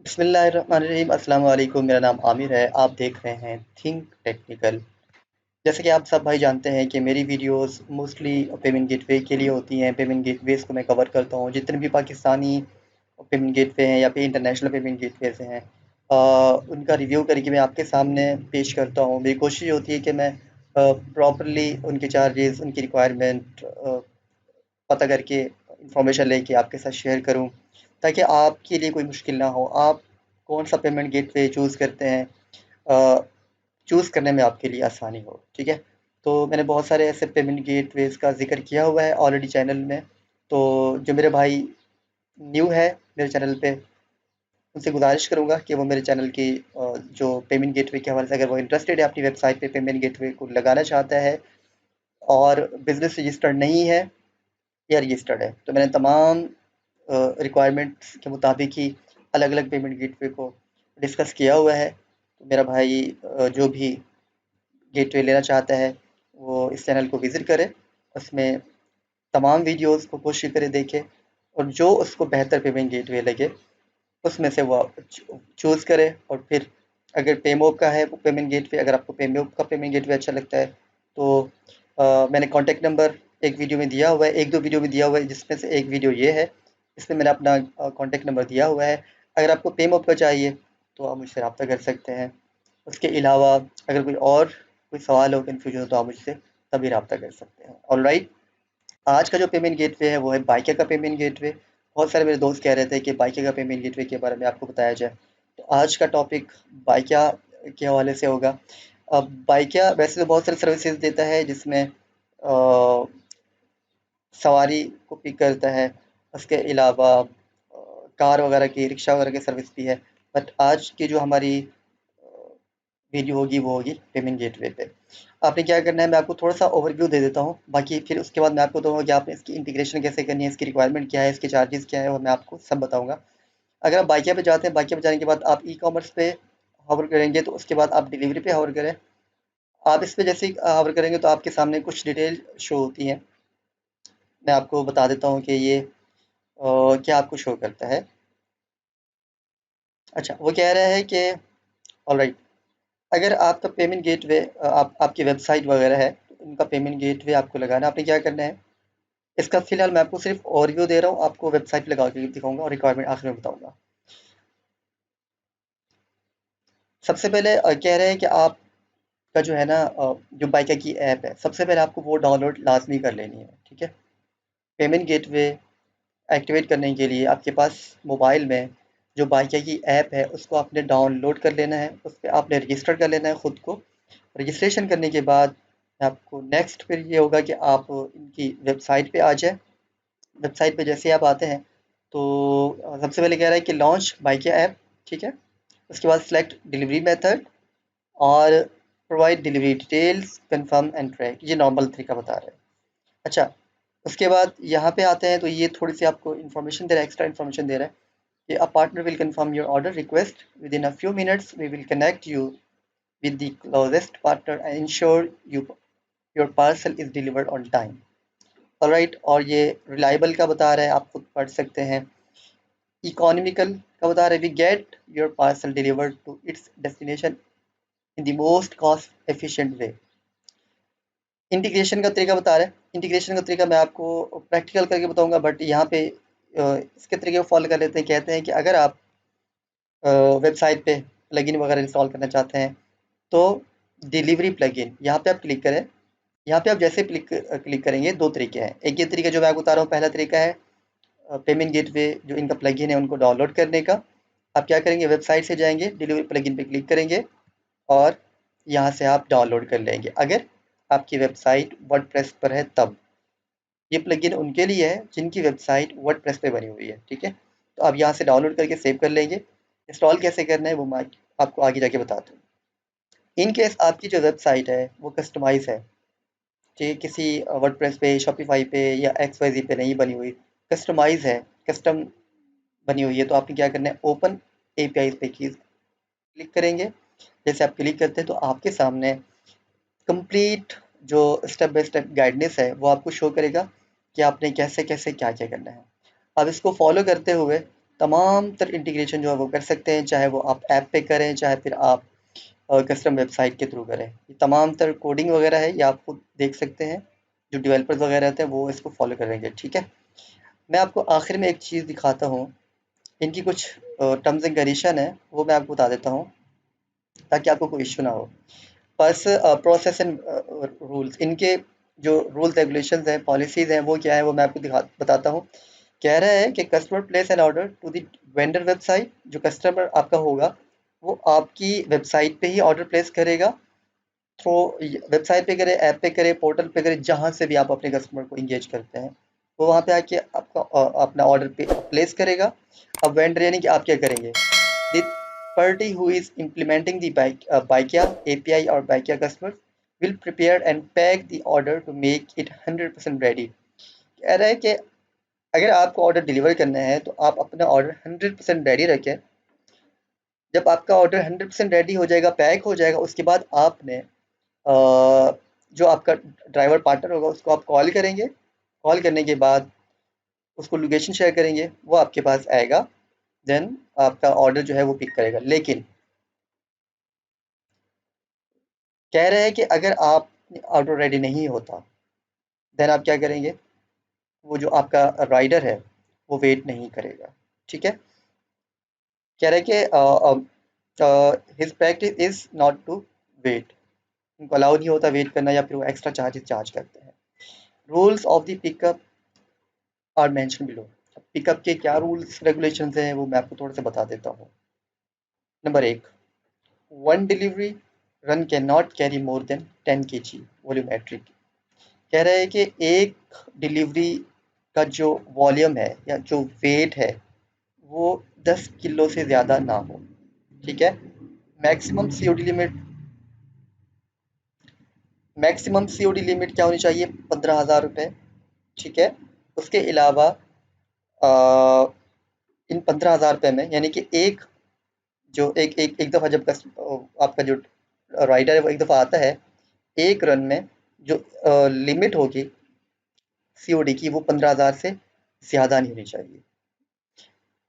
बिस्मिल्लाहिर्रहमानिर्रहीम। अस्सलाम वालेकुम। मेरा नाम आमिर है। आप देख रहे हैं थिंक टेक्निकल। जैसे कि आप सब भाई जानते हैं कि मेरी वीडियोस मोस्टली पेमेंट गेटवे के लिए होती हैं। पेमेंट गेटवेज़ को मैं कवर करता हूँ। जितने भी पाकिस्तानी पेमेंट गेटवे हैं या फिर इंटरनेशनल पेमेंट गेटवेज़ हैं, उनका रिव्यू करके मैं आपके सामने पेश करता हूँ। मेरी कोशिश होती है कि मैं प्रॉपर्ली उनके चार्जेस, उनकी रिक्वायरमेंट पता करके इंफॉर्मेशन लेके आपके साथ शेयर करूं, ताकि आपके लिए कोई मुश्किल ना हो। आप कौन सा पेमेंट गेटवे चूज़ करते हैं, चूज़ करने में आपके लिए आसानी हो, ठीक है। तो मैंने बहुत सारे ऐसे पेमेंट गेटवेज़ का जिक्र किया हुआ है ऑलरेडी चैनल में। तो जो मेरे भाई न्यू है मेरे चैनल पे, उनसे गुजारिश करूंगा कि वो मेरे चैनल की जो पेमेंट गेटवे के हवाले से, अगर वो इंटरेस्टेड है अपनी वेबसाइट पे पेमेंट गेटवे को लगाना चाहता है और बिजनेस रजिस्टर्ड नहीं है या रजिस्टर्ड है, तो मैंने तमाम रिक्वायरमेंट्स के मुताबिक ही अलग अलग पेमेंट गेटवे को डिस्कस किया हुआ है। तो मेरा भाई जो भी गेटवे लेना चाहता है वो इस चैनल को विज़िट करे, उसमें तमाम वीडियोस को कोशिश करे देखे, और जो उसको बेहतर पेमेंट गेटवे लगे उसमें से वो चूज़ करे। और फिर अगर पेमोप का है वो पेमेंट गेटवे, अगर आपको पेमोप का पेमेंट गेटवे अच्छा लगता है तो मैंने कॉन्टैक्ट नंबर एक वीडियो में दिया हुआ है, एक दो वीडियो में दिया हुआ है, जिसमें से एक वीडियो ये है, इसमें मैंने अपना कॉन्टैक्ट नंबर दिया हुआ है। अगर आपको पेमोप का चाहिए तो आप मुझसे रब्ता कर सकते हैं। उसके अलावा अगर कोई सवाल हो, कन्फ्यूजन हो, तो आप मुझसे तभी रब्ता कर सकते हैं। ऑलराइट, आज का जो पेमेंट गेटवे है वो है बाइका का पेमेंट गेटवे। बहुत सारे मेरे दोस्त कह रहे थे कि बाइका का पेमेंट गेटवे के बारे में आपको बताया जाए, तो आज का टॉपिक बाइका के हवाले से होगा। अब बाइका वैसे तो बहुत सारी सर्विसेज देता है, जिसमें सवारी को पिक करता है, उसके अलावा कार वगैरह की, रिक्शा वगैरह की सर्विस भी है। बट आज की जो हमारी वीडियो होगी वो होगी पेमेंट गेटवे पे। आपने क्या करना है, मैं आपको थोड़ा-सा ओवरव्यू दे देता हूँ, बाकी फिर उसके बाद मैं आपको बताऊँगा कि आपने इसकी इंटीग्रेशन कैसे करनी है, इसकी रिक्वायरमेंट क्या है, इसके चार्जेज़ क्या है, और मैं आपको सब बताऊँगा। अगर आप बाइकिया पे जाते हैं, बाइकिया पे जाने के बाद आप ई-कॉमर्स पे हॉवर करेंगे, तो उसके बाद आप डिलीवरी पे हॉवर करें। आप इस पे जैसे ही हॉवर करेंगे तो आपके सामने कुछ डिटेल शो होती हैं। मैं आपको बता देता हूँ कि ये क्या आपको शो करता है। अच्छा, वो कह रहा है कि ऑलराइट, अगर आपका पेमेंट गेटवे आपकी वेबसाइट वगैरह है, तो उनका पेमेंट गेटवे आपको लगाना है। आपने क्या करना है, इसका फ़िलहाल मैं आपको सिर्फ़ ओवरव्यू दे रहा हूँ, आपको वेबसाइट पे लगा के दिखाऊँगा और रिक्वायरमेंट आखिर में बताऊँगा। सबसे पहले कह रहे हैं कि आपका जो है ना, जो बाइका की ऐप है, सबसे पहले आपको वो डाउनलोड लाज़मी कर लेनी है, ठीक है? पेमेंट गेटवे एक्टिवेट करने के लिए आपके पास मोबाइल में जो बाइका की ऐप है, उसको आपने डाउनलोड कर लेना है, उस पे आपने रजिस्टर कर लेना है खुद को। रजिस्ट्रेशन करने के बाद आपको नेक्स्ट फिर ये होगा कि आप इनकी वेबसाइट पे आ जाएँ। वेबसाइट पे जैसे ही आप आते हैं तो सबसे पहले कह रहा है कि लॉन्च बाइकिया ऐप, ठीक है? उसके बाद सेलेक्ट डिलीवरी मेथड और provide delivery details, confirm and track, ये नॉर्मल तरीका बता रहा है। अच्छा, उसके बाद यहाँ पे आते हैं तो ये थोड़ी-सी आपको इन्फॉर्मेशन दे रहा है, एक्स्ट्रा इन्फॉर्मेशन दे रहा है कि a partner will confirm your order request within a few minutes, we will connect you with the closest partner and ensure your parcel is delivered on time. Alright, और ये reliable का बता रहा है, आप खुद पढ़ सकते हैं। इकोनॉमिकल का बता रहा है, we get your parcel delivered to its destination in the most cost efficient way. Integration का तरीका बता रहा है। इंटीग्रेशन का तरीका मैं आपको प्रैक्टिकल करके बताऊंगा, बट यहाँ पे इसके तरीके को फॉलो कर लेते हैं। कहते हैं कि अगर आप वेबसाइट पे प्लगइन वगैरह इंस्टॉल करना चाहते हैं तो डिलीवरी प्लगइन यहाँ पे आप क्लिक करें। यहाँ पे आप जैसे क्लिक करेंगे, दो तरीके हैं। एक ये तरीका जो मैं आपको बता रहा हूँ, पहला तरीका है पेमेंट गेटवे जो इनका प्लगइन है उनको डाउनलोड करने का। आप क्या करेंगे, वेबसाइट से जाएंगे, डिलीवरी प्लगइन पे क्लिक करेंगे और यहाँ से आप डाउनलोड कर लेंगे, अगर आपकी वेबसाइट वर्डप्रेस पर है तब। ये प्लगइन उनके लिए है जिनकी वेबसाइट वर्डप्रेस पे बनी हुई है, ठीक है। तो आप यहाँ से डाउनलोड करके सेव कर लेंगे। इंस्टॉल कैसे करना है वो मैं आपको आगे जाके बताता हूँ। इन केस आपकी जो वेबसाइट है वो कस्टमाइज़ है, कि किसी वर्डप्रेस पे, शॉपिफ़ाई पे या एक्स-वाई-ज़ेड पे नहीं बनी हुई, कस्टमाइज़ है, कस्टम बनी हुई है, तो आपने क्या करना है, ओपन एपीआई पे क्लिक करेंगे। जैसे आप क्लिक करते हैं तो आपके सामने कंप्लीट जो स्टेप बाय स्टेप गाइडेंस है वो आपको शो करेगा कि आपने कैसे-कैसे, क्या-क्या करना है। अब इसको फॉलो करते हुए तमाम तर इंटीग्रेशन जो है वो कर सकते हैं, चाहे वो आप ऐप पे करें, चाहे फिर आप कस्टम वेबसाइट के थ्रू करें। ये तमाम तर कोडिंग वगैरह है, ये आप खुद देख सकते हैं, जो डेवलपर्स वगैरह रहते हैं वो इसको फॉलो करेंगे, ठीक है। मैं आपको आखिर में एक चीज़ दिखाता हूँ, इनकी कुछ टर्म्स एंड कंडीशन है, वो मैं आपको बता देता हूँ ताकि आपको कोई इशू ना हो। पर्स प्रोसेस एंड रूल्स, इनके जो रूल्स रेगुलेशंस हैं, पॉलिसीज़ हैं, वो क्या है वो मैं आपको बताता हूँ। कह रहा है कि customer place an order to the vendor website, जो कस्टमर आपका होगा वो आपकी वेबसाइट पे ही ऑर्डर प्लेस करेगा, थ्रू वेबसाइट पे करे, ऐप पे करे, पोर्टल पे करे, जहाँ से भी आप अपने कस्टमर को इंगेज करते हैं वो वहाँ पे आके आपका अपना ऑर्डर पे प्लेस करेगा। अब वेंडर यानी कि आप क्या करेंगे, the party who is implementing the Baikia API or Baikia customers will prepare and pack the order to make it 100% ready। कह रहा है कि अगर आपको ऑर्डर डिलीवर करना है तो आप अपना ऑर्डर 100% रेडी रखें। जब आपका ऑर्डर 100% रेडी हो जाएगा, पैक हो जाएगा, उसके बाद आपने जो आपका ड्राइवर पार्टनर होगा उसको आप कॉल करेंगे। कॉल करने के बाद उसको लोकेशन शेयर करेंगे, वो आपके पास आएगा, देन आपका ऑर्डर जो है वो पिक करेगा। लेकिन कह रहे हैं कि अगर आप ऑर्डर रेडी नहीं होता, देन आप क्या करेंगे, वो जो आपका राइडर है वो वेट नहीं करेगा, ठीक है। कह रहे हैं कि his practice is not to wait, उनको अलाउ नहीं होता वेट करना, या फिर वो एक्स्ट्रा चार्जेस चार्ज करते हैं। Rules of the pickup are mention below. Pickup के क्या रूल्स रेगुलेशंस हैं वो मैं आपको थोड़ा सा बता देता हूँ। Number 1, one delivery run can not carry more than 10 kg volumetric. कह रहे हैं कि एक डिलीवरी का जो वॉल्यूम है या जो वेट है वो 10 किलो से ज़्यादा ना हो, ठीक है। Maximum COD limit, maximum COD limit क्या होनी चाहिए, 15,000 रुपये, ठीक है। उसके अलावा अ, इन 15,000 रुपये में यानी कि एक जो एक एक एक दफ़ा जब आपका जो राइडर है वो एक दफ़ा आता है, एक रन में जो लिमिट होगी सीओडी की वो 15,000 से ज़्यादा नहीं होनी चाहिए।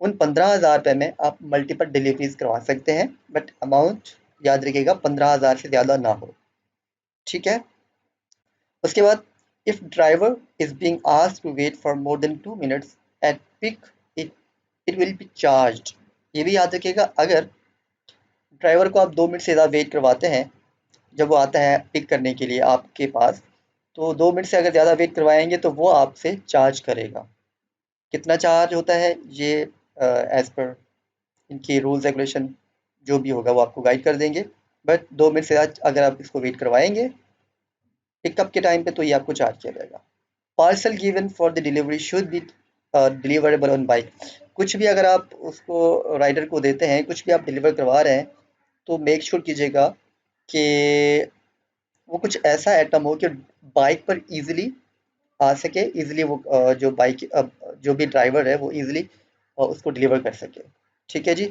उन 15,000 रुपये में आप मल्टीपल डिलीवरीज करवा सकते हैं, बट अमाउंट याद रखिएगा 15,000 से ज़्यादा ना हो, ठीक है। उसके बाद if driver is being asked to wait for more than 2 minutes at pick, it it will be charged. ये भी याद रखिएगा, अगर ड्राइवर को आप 2 मिनट से ज़्यादा वेट करवाते हैं, जब वो आता है पिक करने के लिए आपके पास, तो 2 मिनट से अगर ज़्यादा वेट करवाएंगे तो वो आपसे चार्ज करेगा। कितना चार्ज होता है ये एज़ पर इनकी रूल्स रेगुलेशन जो भी होगा वो आपको गाइड कर देंगे, बट 2 मिनट से आज अगर आप इसको वेट करवाएंगे पिकअप के टाइम पे तो ये आपको चार्ज किया जाएगा। Parcel given for the delivery should be deliverable on bike. कुछ भी अगर आप उसको राइडर को देते हैं, कुछ भी आप डिलीवर करवा रहे हैं, तो मेक श्योर कीजिएगा कि वो कुछ ऐसा आइटम हो कि बाइक पर इजीली आ सके, इजीली वो जो बाइक जो भी ड्राइवर है वो इजीली उसको डिलीवर कर सके, ठीक है जी।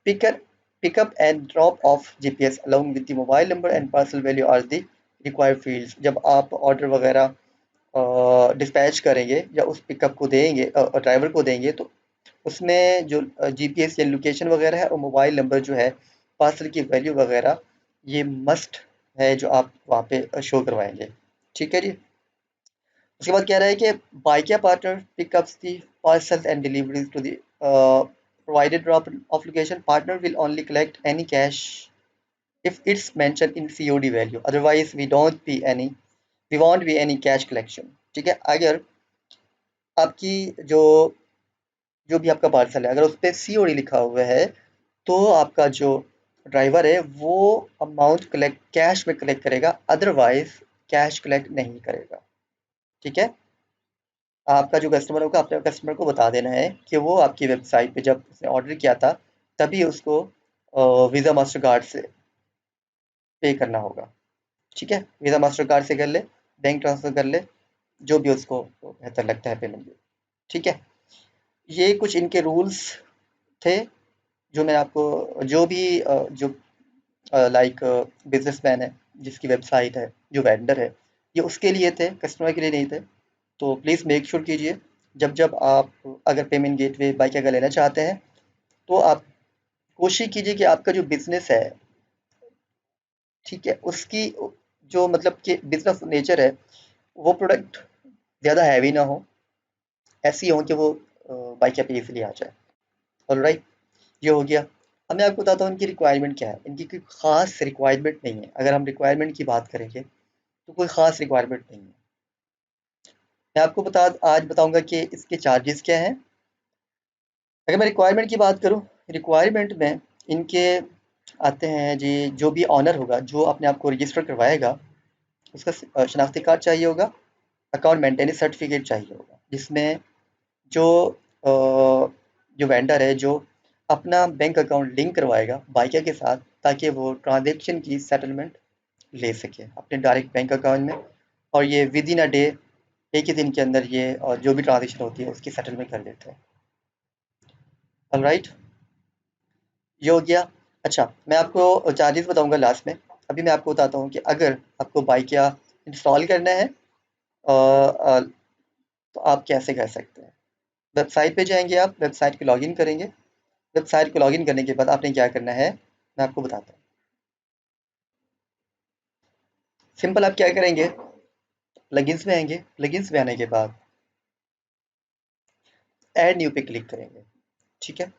Picker pickup and drop off GPS along with the mobile number and parcel value are the required fields। जब आप ऑर्डर वगैरह डिस्पैच करेंगे या उस पिकअप को देंगे, ड्राइवर को देंगे, तो उसमें जो जीपीएस या लोकेशन वगैरह है और मोबाइल नंबर जो है, पार्सल की वैल्यू वगैरह, ये मस्ट है जो आप वहाँ पे शो करवाएंगे, ठीक है जी। उसके बाद कह रहा है कि Bykea partner pickups the parcels and deliveries to the provided drop of location। Partner will only collect any cash if it's mentioned in COD value, otherwise we won't be any cash collection, ठीक है। अगर आपकी जो जो भी आपका parcel है अगर उस पे सीओडी लिखा हुआ है, तो आपका जो ड्राइवर है वो अमाउंट कलेक्ट कैश में कलेक्ट करेगा, अदरवाइज कैश कलेक्ट नहीं करेगा, ठीक है। आपका जो कस्टमर होगा अपने कस्टमर को बता देना है कि वो आपकी वेबसाइट पे जब उसने ऑर्डर किया था तभी उसको वीज़ा मास्टर कार्ड से पे करना होगा, ठीक है। वीज़ा मास्टर कार्ड से कर ले, बैंक ट्रांसफ़र कर ले, जो भी उसको बेहतर लगता है पेमेंट, ठीक है। ये कुछ इनके रूल्स थे जो मैं आपको, जो भी जो लाइक बिजनेसमैन है जिसकी वेबसाइट है, जो वेंडर है, ये उसके लिए थे, कस्टमर के लिए नहीं थे। तो प्लीज़ मेक श्योर कीजिए जब जब आप अगर पेमेंट गेटवे बाइकिया का लेना चाहते हैं, तो आप कोशिश कीजिए कि आपका जो बिज़नेस है, ठीक है, उसकी जो मतलब कि बिज़नेस नेचर है, वो प्रोडक्ट ज़्यादा हैवी ना हो, ऐसी हो कि वो बाइकिया पे ईज़िली आ जाए। ऑलराइट, ये हो गया। अब मैं आपको बताता हूँ इनकी रिक्वायरमेंट क्या है। इनकी कोई ख़ास रिक्वायरमेंट नहीं है। अगर हम रिक्वायरमेंट की बात करेंगे, तो कोई ख़ास रिक्वायरमेंट नहीं है। मैं आपको आज बताऊँगा कि इसके चार्जेस क्या हैं। अगर मैं रिक्वायरमेंट की बात करूँ, रिक्वायरमेंट में इनके आते हैं जी, जो भी ऑनर होगा, जो अपने आप को रजिस्टर करवाएगा, उसका शनाख्ती कार्ड चाहिए होगा, अकाउंट मेंटेनेंस सर्टिफिकेट चाहिए होगा, जिसमें जो जो वेंडर है, जो अपना बैंक अकाउंट लिंक करवाएगा बाइकिया के साथ, ताकि वो ट्रांजैक्शन की सेटलमेंट ले सके अपने डायरेक्ट बैंक अकाउंट में, और ये विद इन अ डे, एक ही दिन के अंदर ये और जो भी ट्रांजैक्शन होती है उसकी सेटलमेंट कर देते हैं। ऑलराइट, ये हो गया। अच्छा, मैं आपको चार्जेस बताऊंगा लास्ट में। अभी मैं आपको बताता हूँ कि अगर आपको बाइकिया इंस्टॉल करना है, तो आप कैसे कर सकते हैं। वेबसाइट पे जाएंगे, आप वेबसाइट पे लॉगिन करेंगे। वेबसाइट को लॉगिन करने के बाद आपने क्या करना है, मैं आपको बताता हूँ। सिंपल, आप क्या करेंगे, प्लगइन्स में आएंगे। प्लगइन्स में आने के बाद ऐड न्यू पे क्लिक करेंगे। ठीक है,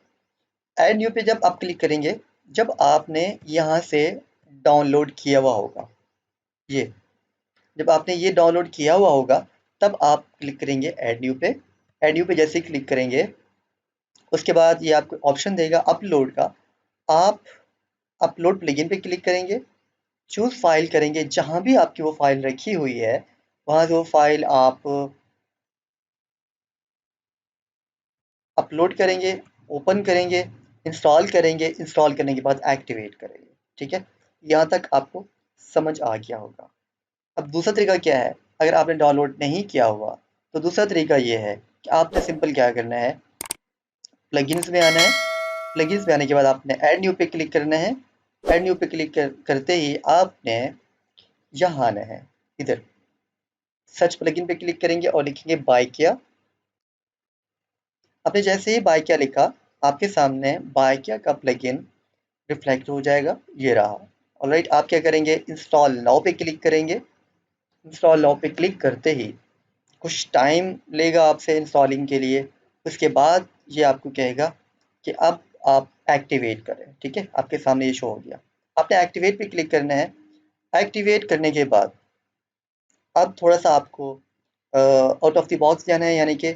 ऐड न्यू पे जब आप क्लिक करेंगे, जब आपने यहाँ से डाउनलोड किया हुआ होगा, ये जब आपने ये डाउनलोड किया हुआ होगा, तब आप क्लिक करेंगे ऐड न्यू पे। ऐड न्यू पे जैसे ही क्लिक करेंगे, उसके बाद ये आपको ऑप्शन देगा अपलोड का। आप अपलोड प्लगइन पे क्लिक करेंगे, चूज़ फाइल करेंगे, जहाँ भी आपकी वो फाइल रखी हुई है, वहाँ से वो फाइल आप अपलोड करेंगे, ओपन करेंगे, इंस्टॉल करेंगे, इंस्टॉल करने के बाद एक्टिवेट करेंगे। ठीक है, यहाँ तक आपको समझ आ गया होगा। अब दूसरा तरीका क्या है, अगर आपने डाउनलोड नहीं किया हुआ, तो दूसरा तरीका ये है कि आपने सिंपल क्या करना है, प्लगइन्स में आना है। प्लगइन्स में आने के बाद आपने ऐड न्यू पे क्लिक करना है। ऐड न्यू पे क्लिक करते ही आपने यहाँ आना है, इधर सर्च प्लगइन पे क्लिक करेंगे और लिखेंगे बाइकिया। आपने जैसे ही बाइकिया लिखा, आपके सामने बाइकिया का प्लगइन रिफ्लेक्ट हो जाएगा, ये रहा। ऑलराइट, आप क्या करेंगे, इंस्टॉल नाउ पे क्लिक करेंगे। इंस्टॉल नाउ पे क्लिक करते ही कुछ टाइम लेगा आपसे इंस्टॉलिंग के लिए। उसके बाद ये आपको कहेगा कि अब आप एक्टिवेट करें। ठीक है, आपके सामने ये शो हो गया। आपने एक्टिवेट पे क्लिक करना है। एक्टिवेट करने के बाद अब थोड़ा सा आपको आउट ऑफ द बॉक्स जाना है, यानी कि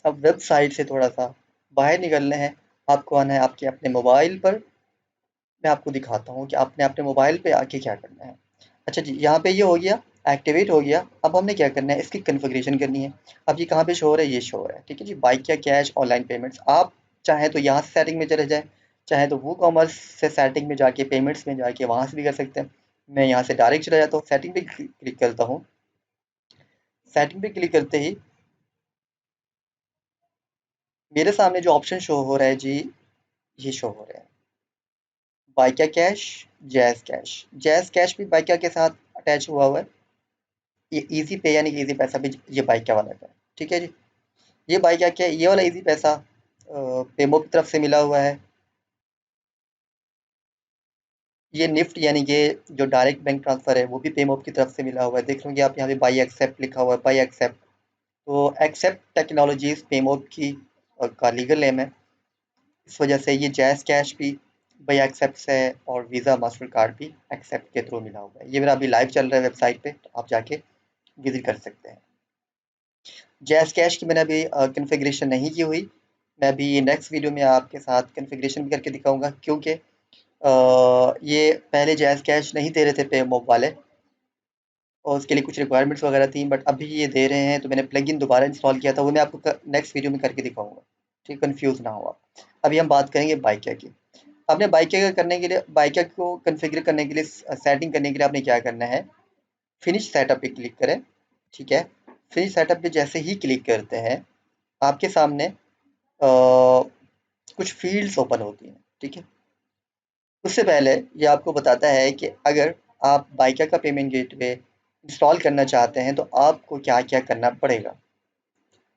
अब वेबसाइट से थोड़ा सा बाहर निकलना है। आपको आना है आपके अपने मोबाइल पर। मैं आपको दिखाता हूँ कि आपने अपने मोबाइल पे आके क्या करना है। अच्छा जी, यहाँ पे ये हो गया, एक्टिवेट हो गया। अब हमने क्या करना है, इसकी कन्फिग्रेशन करनी है। अब ये कहाँ पे शो हो रहा है, ये शो हो रहा है। ठीक है जी, बाइकिया कैश ऑनलाइन पेमेंट्स। आप चाहें तो यहाँ से सेटिंग में चले जाएँ, चाहे तो वो कॉमर्स से सेटिंग में जाके पेमेंट्स में जाके वहाँ से भी कर सकते हैं। मैं यहाँ से डायरेक्ट चला जाता हूँ, सेटिंग पे क्लिक करता हूँ। सेटिंग पे क्लिक करते ही मेरे सामने जो ऑप्शन शो हो रहा है जी, ये शो हो रहा है Bykea cash, jazz cash. Jazz cash भी बाइकिया के साथ अटैच हुआ है। ये ईज़ी पे यानी कि ईज़ी पैसा भी ये बाइकिया वाला का है। ठीक है जी, ये बाइकिया क्या है, ये वाला ईज़ी पैसा पेमो की तरफ से मिला हुआ है। ये निफ्ट यानी कि जो डायरेक्ट बैंक ट्रांसफ़र है, वो भी पेमो की तरफ से मिला हुआ है। देख रहे होंगे आप यहाँ पे बाई एक्सेप्ट लिखा हुआ है, बाई एक्सेप्ट। तो एक्सेप्ट टेक्नोलॉजीज़ पेमो की का लीगल नेम है। इस वजह से ये जैज़ कैश भी बाई एक्सेप्ट है, और वीज़ा मास्टर कार्ड भी एक्सेप्ट के थ्रू मिला हुआ है। ये मेरा अभी लाइव चल रहा है वेबसाइट पे, तो आप जाके विजिट कर सकते हैं। जैज़ कैश की मैंने अभी कॉन्फ़िगरेशन नहीं की हुई। मैं अभी नेक्स्ट वीडियो में आपके साथ कॉन्फ़िगरेशन भी करके दिखाऊँगा, क्योंकि ये पहले जैज़ कैश नहीं दे रहे थे पेमोब वाले, और उसके लिए कुछ रिक्वायरमेंट्स वगैरह थी, बट अभी ये दे रहे हैं। तो मैंने प्लगइन दोबारा इंस्टॉल किया था, वो मैं आपको नेक्स्ट वीडियो में करके दिखाऊँगा। ठीक, कन्फ्यूज़ ना हो आप। अभी हम बात करेंगे बाइकिया की। आपने बाइकिया का करने के लिए, बाइकिया को कॉन्फ़िगर करने के लिए, सेटिंग करने के लिए आपने क्या करना है, फिनिश सेटअप पे क्लिक करें। ठीक है, फिनिश सेटअप पे जैसे ही क्लिक करते हैं, आपके सामने कुछ फ़ील्ड्स ओपन होती हैं। ठीक है, उससे पहले ये आपको बताता है कि अगर आप बाइकिया का पेमेंट गेटवे इंस्टॉल करना चाहते हैं, तो आपको क्या-क्या करना पड़ेगा।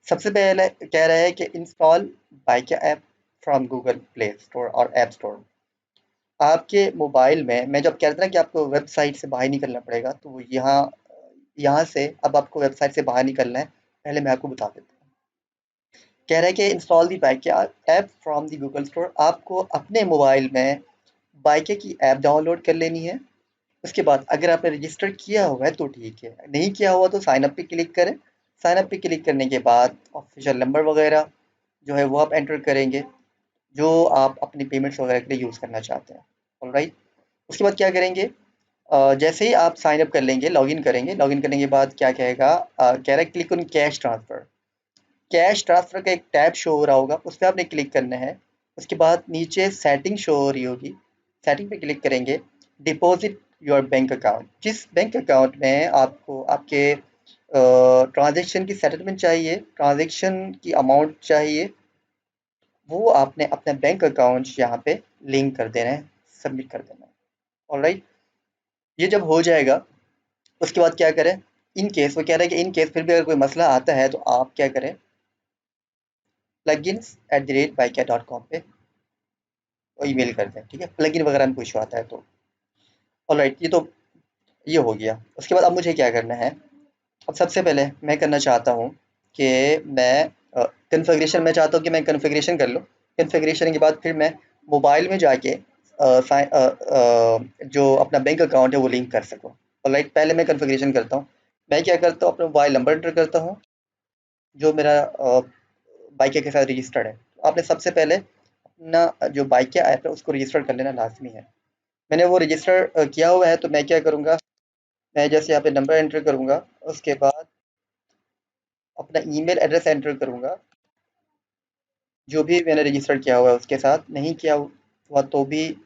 सबसे पहले कह रहा है कि install bike app from Google play store और ऐप स्टोर। आपके मोबाइल में मैं जब कह रहा था ना कि आपको वेबसाइट से बाहर निकलना पड़ेगा, तो वो यहाँ यहाँ से अब आपको वेबसाइट से बाहर निकलना है। पहले मैं आपको बता देता हूँ। कह रहा है कि install the bike app from the Google store. आपको अपने मोबाइल में बाइके की ऐप डाउनलोड कर लेनी है। उसके बाद अगर आपने रजिस्टर किया हुआ है तो ठीक है, नहीं किया हुआ तो साइन अप पे क्लिक करें। साइन अप पे क्लिक करने के बाद ऑफिशियल नंबर वगैरह जो है वो आप एंटर करेंगे, जो आप अपनी पेमेंट्स वगैरह के लिए यूज़ करना चाहते हैं। ऑलराइट। उसके बाद क्या करेंगे, जैसे ही आप साइन अप कर लेंगे, लॉगिन करेंगे, लॉगिन करने के बाद क्या कहेगा, कह रहा है click on cash transfer. Cash transfer का एक टैब शो हो रहा होगा, उस पे आपने क्लिक करना है। उसके बाद नीचे सेटिंग शो हो रही होगी, सेटिंग पे क्लिक करेंगे। डिपॉजिट योर बैंक अकाउंट, जिस बैंक अकाउंट में आपको आपके ट्रांज़ैक्शन की सेटलमेंट चाहिए, ट्रांज़ैक्शन की अमाउंट चाहिए, वो आपने अपना बैंक अकाउंट यहाँ पे लिंक कर देना है, सबमिट कर देना है। ऑलराइट। ये जब हो जाएगा, उसके बाद क्या करें, इन केस वो कह रहा है कि इन केस फिर भी अगर कोई मसला आता है तो आप क्या करें, plugins@bycat.com पे ईमेल कर दें, ठीक है, प्लगइन वगैरह में कुछ इशू आता है तो। ऑलराइट, ये हो गया। उसके बाद अब मुझे क्या करना है, अब सबसे पहले मैं करना चाहता हूँ कि मैं कन्फिग्रेशन में चाहता हूँ कि मैं कन्फिग्रेशन कर लूँ। कन्फिग्रेशन के बाद फिर मैं मोबाइल में जाके जो अपना बैंक अकाउंट है वो लिंक कर सकूँ। ऑलराइट, पहले मैं कन्फिग्रेशन करता हूँ। मैं क्या करता हूँ, अपना मोबाइल नंबर एंटर करता हूँ जो मेरा बाइक के साथ रजिस्टर्ड है। आपने सबसे पहले अपना जो बाइक ऐप है उसको रजिस्टर कर लेना लाजमी है। मैंने वो रजिस्टर किया हुआ है, तो मैं क्या करूँगा, मैं जैसे यहाँ पे नंबर एंटर करूँगा, उसके बाद अपना ईमेल एड्रेस एंटर करूँगा, जो भी मैंने रजिस्टर किया हुआ है उसके साथ। नहीं किया हुआ तो भी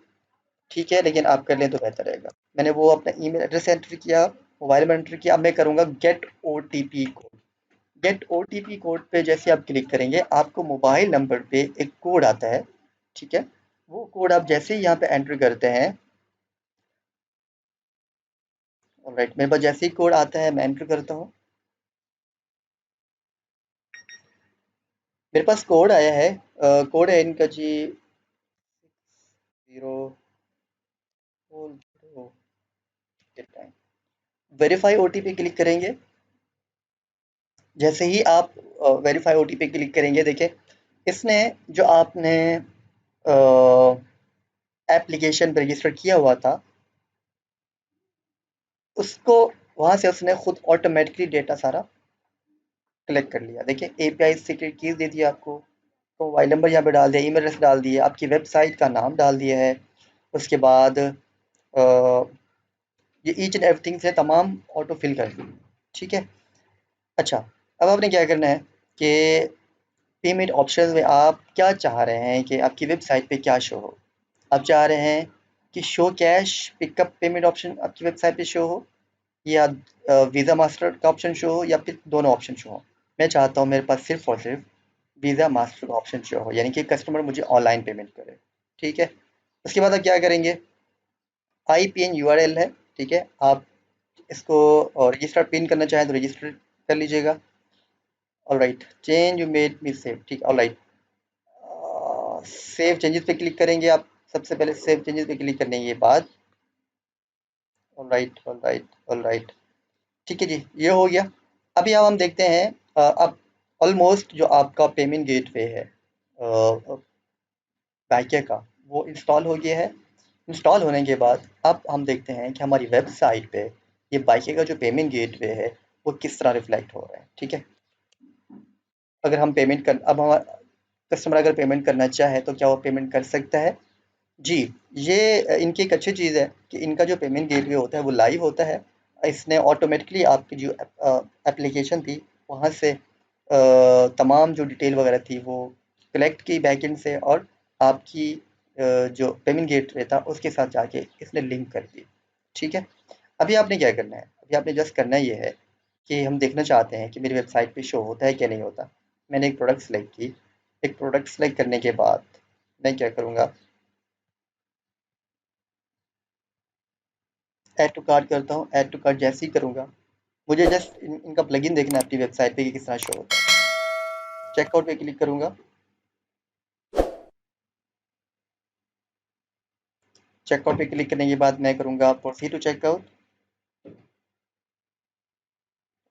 ठीक है, लेकिन आप कर लें तो बेहतर रहेगा। मैंने वो अपना ईमेल एड्रेस एंटर किया, मोबाइल में एंटर किया। अब मैं करूँगा gate OTP code. Gate OTP code पे जैसे आप क्लिक करेंगे, आपको मोबाइल नंबर पे एक कोड आता है, ठीक है। वो कोड आप जैसे ही यहाँ पे एंटर करते हैं, ऑलराइट, मेरे पास जैसे ही कोड आता है मैं एंटर करता हूँ। मेरे पास कोड आया है, कोड है इनका जी 0 वेरीफाई ओटीपी क्लिक करेंगे। जैसे ही आप वेरीफाई ओटीपी क्लिक करेंगे, देखिए इसने जो आपने एप्लीकेशन पे रजिस्टर किया हुआ था, उसको वहाँ से उसने खुद ऑटोमेटिकली डेटा सारा कलेक्ट कर लिया। देखिए एपीआई सीक्रेट कीज़ दे दिया आपको, तो मोबाइल नंबर यहाँ पे डाल दिया, ईमेल एड्रेस डाल दिया, आपकी वेबसाइट का नाम डाल दिया है। उसके बाद ये ईच एंड एवरीथिंग से तमाम ऑटो फिल कर दी, ठीक है। अच्छा, अब आपने क्या करना है कि पेमेंट ऑप्शन में आप क्या चाह रहे हैं कि आपकी वेबसाइट पे क्या शो हो। आप चाह रहे हैं कि show cash pickup payment option आपकी वेबसाइट पे शो हो, या वीज़ा मास्टर का ऑप्शन शो हो, या फिर दोनों ऑप्शन शो हो। मैं चाहता हूँ मेरे पास सिर्फ और सिर्फ वीज़ा मास्टर का ऑप्शन शो हो, यानी कि कस्टमर मुझे ऑनलाइन पेमेंट करे, ठीक है। उसके बाद आप क्या करेंगे, IPN URL है, ठीक है। आप इसको रजिस्टर पिन करना चाहें तो रजिस्टर कर लीजिएगा। Alright, change you made me save, ठीक, ऑलराइट। सेव चेंजेस पे क्लिक करेंगे आप। सबसे पहले सेव चेंजेस पे क्लिक करने के बाद, ऑलराइट ऑलराइट ऑलराइट, ठीक है जी, ये हो गया। अभी अब हम देखते हैं, अब ऑलमोस्ट जो आपका पेमेंट गेटवे है बाइके का, वो इंस्टॉल हो गया है। इंस्टॉल होने के बाद अब हम देखते हैं कि हमारी वेबसाइट पे ये बाइके का जो पेमेंट गेटवे है वो किस तरह रिफ्लेक्ट हो रहा है, ठीक है। अगर हम पेमेंट कर अब हम कस्टमर अगर पेमेंट करना चाहे तो क्या वो पेमेंट कर सकता है। जी, ये इनकी एक अच्छी चीज़ है कि इनका जो पेमेंट गेटवे होता है वो लाइव होता है। इसने ऑटोमेटिकली आपकी जो एप्लीकेशन थी वहाँ से तमाम जो डिटेल वगैरह थी वो कलेक्ट की बैकएंड से, और आपकी जो पेमेंट गेटवे था उसके साथ जाके इसने लिंक कर दी, ठीक है। अभी आपने क्या करना है, अभी आपने जस्ट करना ये है कि हम देखना चाहते हैं कि मेरी वेबसाइट पे शो होता है क्या नहीं होता। मैंने एक प्रोडक्ट सेलेक्ट की। एक प्रोडक्ट सेलेक्ट करने के बाद मैं क्या करूँगा, ऐड टू कार्ट करता हूँ। ऐड टू कार्ट जैसे ही करूँगा, मुझे जस्ट इनका प्लगइन देखना है अपनी वेबसाइट पे कि किस तरह शो होता है। चेकआउट पे क्लिक करूँगा। चेकआउट पे क्लिक करने के बाद मैं करूँगा proceed to checkout.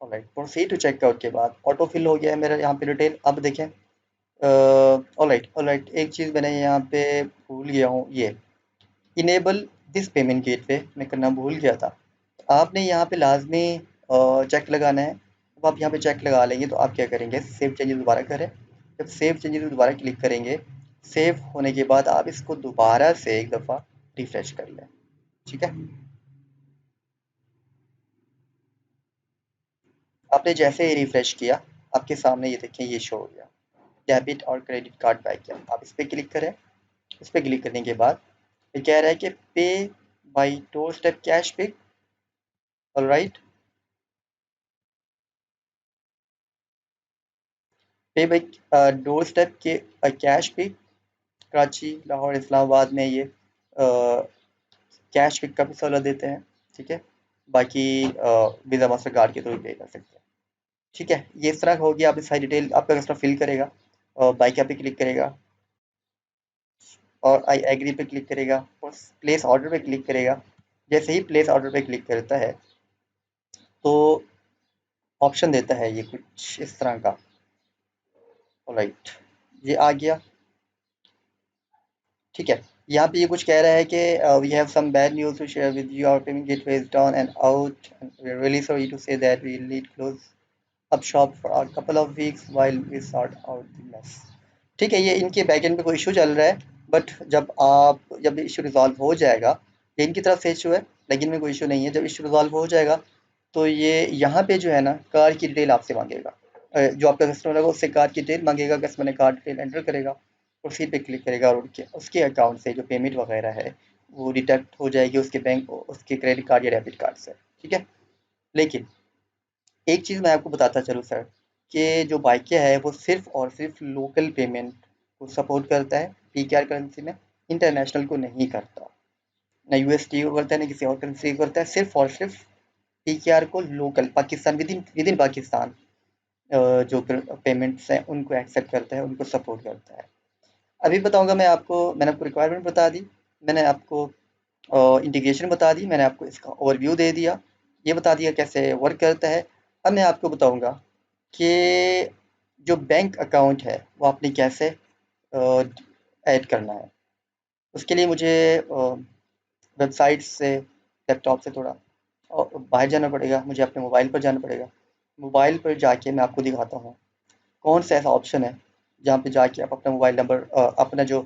Alright, proceed to checkout के बाद ऑटो फिल हो गया है मेरा यहाँ पे डिटेल। अब देखें, ऑलराइट ऑलराइट, एक चीज़ मैंने यहाँ पे भूल गया हूँ, ये इनेबल दिस पेमेंट गेटवे मैं करना भूल गया था। आपने यहाँ पे लाजमी चेक लगाना है। जब आप यहाँ पे चेक लगा लेंगे तो आप क्या करेंगे, सेव चेंजेस दोबारा करें। जब सेव चेंजेस दोबारा क्लिक करेंगे, सेव होने के बाद आप इसको दोबारा से एक दफ़ा रिफ्रेश कर लें। ठीक है, आपने जैसे ही रिफ्रेश किया, आपके सामने ये देखें ये शो हो गया, डेबिट और क्रेडिट कार्ड बाय किया। आप इस पर क्लिक करें। इस पर क्लिक करने के बाद ये कह रहा है कि pay by doorstep cash pick. Alright, pay by doorstep के कैश पिक, कराची, लाहौर, इस्लामाबाद में ये कैश पिक का भी सहूलत देते हैं। ठीक है, बाकी वीज़ा मास्टर कार्ड के थ्रू पे कर सकते हैं। ठीक है, ये इस तरह हो गया। आप इस सारी डिटेल आपका कस्टमर फिल करेगा और बाई क्या पे क्लिक करेगा और आई एग्री पे क्लिक करेगा और प्लेस ऑर्डर पे क्लिक करेगा। जैसे ही प्लेस ऑर्डर पे क्लिक करता है तो ऑप्शन देता है ये कुछ इस तरह का। राइट, ये आ गया। ठीक है, यहाँ पे ये कुछ कह रहा है कि we have some bad news to share with you, our payment gateway is down and out and we are really sorry to say that we need close up shop for a couple of weeks while we sort out the mess. ठीक है, ये इनके backend पे कोई issue चल रहा है, but जब इशू रिजॉल्व हो जाएगा, ये इनकी तरफ से इशू है, लेकिन में कोई इशू नहीं है। जब इशू रिजॉल्व हो जाएगा तो ये यहाँ पे जो है ना कार की डिटेल आपसे मांगेगा। जो आपका कस्टमर है वो उससे कार की डिटेल मांगेगा। कस्टमर ने कार डिटेल एंटर करेगा, प्रोसीड पे क्लिक करेगा और उसके अकाउंट से जो पेमेंट वगैरह है वो डिडक्ट हो जाएगी उसके बैंक, उसके क्रेडिट कार्ड या डेबिट कार्ड से। ठीक है, लेकिन एक चीज़ मैं आपको बताता चलूँ सर, कि जो बाइकिया है वो सिर्फ़ और सिर्फ़ लोकल पेमेंट को सपोर्ट करता है पीकेआर करेंसी में, इंटरनेशनल को नहीं करता। ना यूएसडी को करता है, ना किसी और करेंसी को करता है। सिर्फ़ और सिर्फ़ पीकेआर को local Pakistan, within within Pakistan जो पेमेंट्स हैं उनको एक्सेप्ट करता है, उनको सपोर्ट करता है। अभी बताऊँगा मैं आपको, मैंने आपको रिक्वायरमेंट बता दी, मैंने आपको इंटीग्रेशन बता दी, मैंने आपको इसका ओवरव्यू दे दिया, ये बता दिया कैसे वर्क करता है। अब मैं आपको बताऊँगा कि जो बैंक अकाउंट है वो आपने कैसे ऐड करना है। उसके लिए मुझे वेबसाइट से, लैपटॉप से थोड़ा बाहर जाना पड़ेगा, मुझे अपने मोबाइल पर जाना पड़ेगा। मोबाइल पर जाके मैं आपको दिखाता हूँ कौन सा ऐसा ऑप्शन है जहाँ पे जाके आप अपना मोबाइल नंबर, अपना जो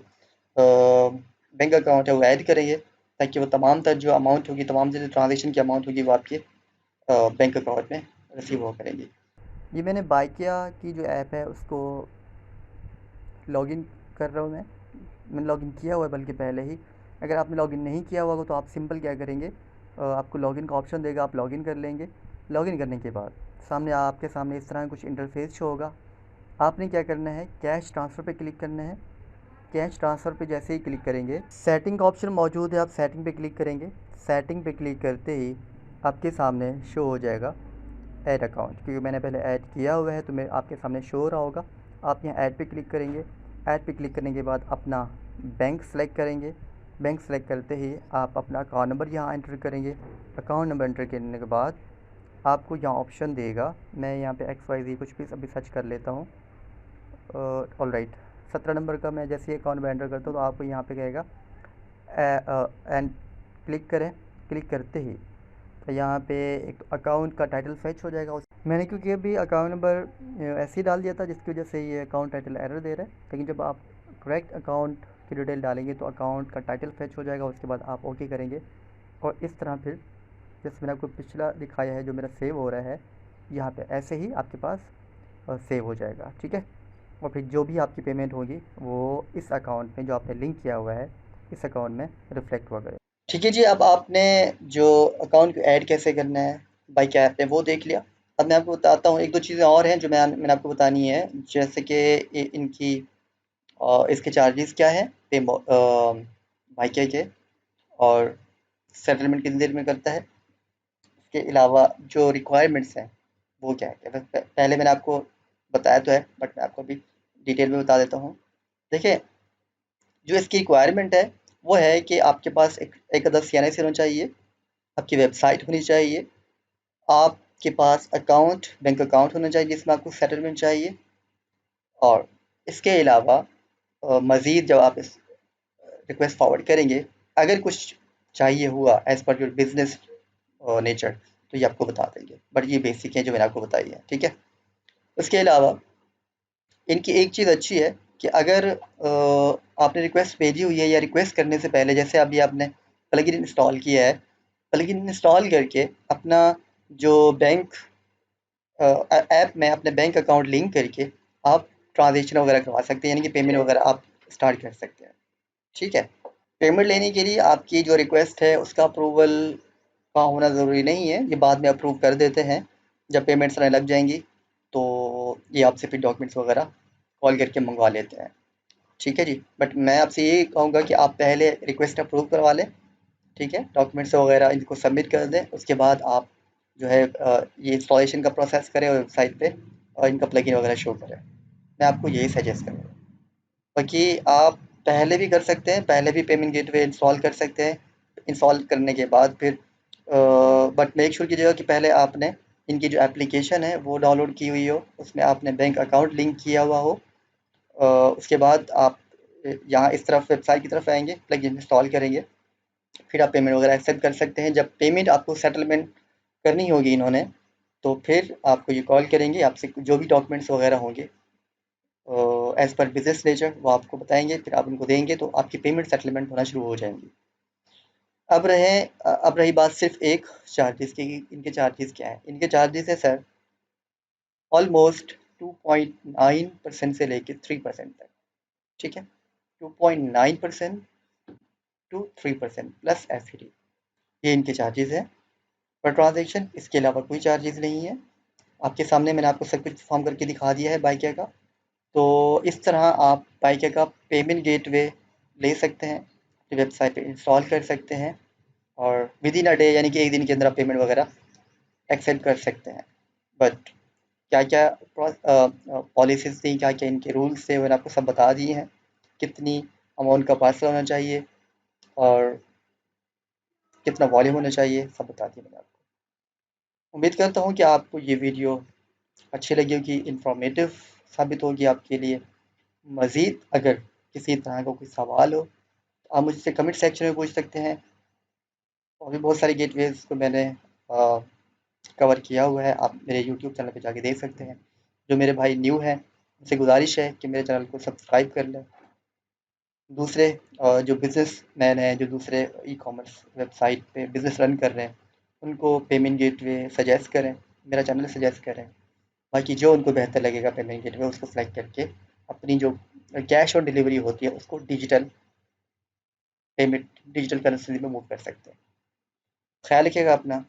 बैंक अकाउंट है वो ऐड करेंगे, ताकि वो तमाम तर जो अमाउंट होगी, तमाम जो ट्रांजेक्शन की अमाउंट होगी वो आपके बैंक अकाउंट में रिसीव हो करेंगी। ये मैंने बाइकिया की जो ऐप है उसको लॉगिन कर रहा हूँ मैंने लॉगिन किया हुआ है बल्कि पहले ही। अगर आपने लॉगिन नहीं किया हुआ हो तो आप सिंपल क्या करेंगे, आपको लॉगिन का ऑप्शन देगा, आप लॉगिन कर लेंगे। लॉगिन करने के बाद आपके सामने इस तरह कुछ इंटरफेस शो होगा। आपने क्या करना है, कैश ट्रांसफ़र पे क्लिक करना है। कैश ट्रांसफ़र पे जैसे ही क्लिक करेंगे, सेटिंग का ऑप्शन मौजूद है, आप सेटिंग पे क्लिक करेंगे। सेटिंग पे क्लिक करते ही आपके सामने शो हो जाएगा ऐड अकाउंट, क्योंकि मैंने पहले ऐड किया हुआ है तो मैं आपके सामने शो हो रहा होगा। आप यहाँ ऐड पे क्लिक करेंगे। ऐड पे क्लिक करने के बाद अपना बैंक सेलेक्ट करेंगे। बैंक सेलेक्ट करते ही आप अपना अकाउंट नंबर यहाँ एंटर करेंगे। अकाउंट नंबर एंटर करने के बाद आपको यहाँ ऑप्शन देगा, मैं यहाँ पे XYZ कुछ भी अभी सर्च कर लेता हूँ। ऑलराइट, 17 नंबर का मैं जैसे ही अकाउंट में एंटर करता हूँ तो आपको यहाँ पे कहेगा एंड क्लिक करें। क्लिक करते ही तो यहाँ पे एक अकाउंट का टाइटल फेच हो जाएगा। उस मैंने क्योंकि अभी अकाउंट नंबर ऐसे ही डाल दिया था जिसकी वजह से ये अकाउंट टाइटल एरर दे रहा है, लेकिन जब आप करेक्ट अकाउंट की डिटेल डालेंगे तो अकाउंट का टाइटल फेच हो जाएगा। उसके बाद आप ओके करेंगे और इस तरह फिर जैसे मैंने आपको पिछला दिखाया है जो मेरा सेव हो रहा है, यहाँ पे ऐसे ही आपके पास सेव हो जाएगा। ठीक है, और फिर जो भी आपकी पेमेंट होगी वो इस अकाउंट में जो आपने लिंक किया हुआ है इस अकाउंट में रिफ्लेक्ट हुआ करेगा। ठीक है जी, अब आपने जो अकाउंट को ऐड कैसे करना है बाई क्या ऐप में वो देख लिया। अब मैं आपको बताता हूँ एक दो चीज़ें और हैं जो मैंने आपको बतानी है, जैसे कि इनकी इसके चार्जेस क्या है पे बाई क्या के, और सेटलमेंट कितनी देर में करता है। इसके अलावा जो रिक्वायरमेंट्स हैं वो क्या है। पहले मैंने आपको बताया तो है, बट मैं आपको अभी डिटेल में बता देता हूँ। देखिए, जो इसकी रिक्वायरमेंट है वो है कि आपके पास एक अदर CNIC होना चाहिए, आपकी वेबसाइट होनी चाहिए, आपके पास अकाउंट, बैंक अकाउंट होना चाहिए जिसमें आपको सेटलमेंट चाहिए। और इसके अलावा मज़ीद जब आप इस रिक्वेस्ट फॉरवर्ड करेंगे, अगर कुछ चाहिए हुआ as per your business nature, तो ये आपको बता देंगे, बट ये बेसिक है जो मैंने आपको बताई है, ठीक है। उसके अलावा इनकी एक चीज़ अच्छी है कि अगर आपने रिक्वेस्ट भेजी हुई है या रिक्वेस्ट करने से पहले, जैसे अभी आपने प्लगइन इंस्टॉल किया है, प्लगइन इंस्टॉल करके अपना जो बैंक ऐप में अपने बैंक अकाउंट लिंक करके आप ट्रांजेक्शन वगैरह करवा सकते हैं, यानी कि पेमेंट वगैरह आप स्टार्ट कर सकते हैं, ठीक है। पेमेंट लेने के लिए आपकी जो रिक्वेस्ट है उसका अप्रूवल का होना ज़रूरी नहीं है, ये बाद में अप्रूव कर देते हैं जब पेमेंट्स आने लग जाएंगी, तो ये आपसे फिर डॉक्यूमेंट्स वगैरह कॉल करके मंगवा लेते हैं, ठीक है जी। बट मैं आपसे ये कहूँगा कि आप पहले रिक्वेस्ट अप्रूव करवा लें, ठीक है, डॉक्यूमेंट्स वगैरह इनको सबमिट कर दें, उसके बाद आप जो है ये इंस्टॉलेशन का प्रोसेस करें वेबसाइट पे और इनका प्लगइन वगैरह शो करें। मैं आपको यही सजेस्ट करूँगा। बाकी आप पहले भी कर सकते हैं, पहले भी पेमेंट गेटवे इंस्टॉल कर सकते हैं, इंस्टॉल करने के बाद फिर बट मेक श्योर कीजिएगा कि पहले आपने इनकी जो एप्लीकेशन है वो डाउनलोड की हुई हो, उसमें आपने बैंक अकाउंट लिंक किया हुआ हो। उसके बाद आप यहाँ इस तरफ वेबसाइट की तरफ आएंगे, प्लगइन इंस्टॉल करेंगे, फिर आप पेमेंट वगैरह एक्सेप्ट कर सकते हैं। जब पेमेंट आपको सेटलमेंट करनी होगी इन्होंने, तो फिर आपको ये कॉल करेंगे, आपसे जो भी डॉक्यूमेंट्स वगैरह होंगे एज़ पर बिजनेस नेचर वो आपको बताएंगे, फिर आप उनको देंगे तो आपकी पेमेंट सेटलमेंट होना शुरू हो जाएंगी। अब रही बात सिर्फ एक चार्जेस की, इनके चार्जेस क्या हैं। इनके चार्जेस है सर ऑलमोस्ट 2.9% से लेके 3% तक, ठीक है, 2.9% टू 3% प्लस FD, ये इनके चार्जेस हैं पर ट्रांजेक्शन। इसके अलावा कोई चार्जेस नहीं है। आपके सामने मैंने आपको सब कुछ फॉर्म करके दिखा दिया है बाइकिया का। तो इस तरह आप बाइकिया का पेमेंट गेटवे ले सकते हैं, अपनी वेबसाइट पे इंस्टॉल कर सकते हैं और विद इन अ डे यानी कि एक दिन के अंदर आप पेमेंट वगैरह एक्सेप्ट कर सकते हैं। बट क्या क्या पॉलिसीज थी, क्या क्या इनके रूल्स थे, मैंने आपको सब बता दिए हैं। कितनी अमाउंट का पार्सल होना चाहिए और कितना वॉल्यूम होना चाहिए, सब बता दिए मैंने आपको। उम्मीद करता हूँ कि आपको ये वीडियो अच्छी लगी होगी, इंफॉर्मेटिव साबित होगी आपके लिए। मज़ीद अगर किसी तरह का कोई सवाल हो तो आप मुझसे कमेंट सेक्शन में पूछ सकते हैं। और भी बहुत सारे गेटवेज़ को मैंने कवर किया हुआ है, आप मेरे यूट्यूब चैनल पे जाके देख सकते हैं। जो मेरे भाई न्यू हैं उनसे गुजारिश है कि मेरे चैनल को सब्सक्राइब कर लें। दूसरे जो बिज़नेसमैन हैं, जो दूसरे ई-कॉमर्स वेबसाइट पे बिज़नेस रन कर रहे हैं, उनको पेमेंट गेटवे सजेस्ट करें, मेरा चैनल सजेस्ट करें। बाकी जो उनको बेहतर लगेगा पेमेंट गेटवे उसको सेलेक्ट करके अपनी जो कैश ऑन डिलीवरी होती है उसको डिजिटल पेमेंट, डिजिटल करेंसी में मूव कर सकते हैं। ख्याल रखिएगा अपना।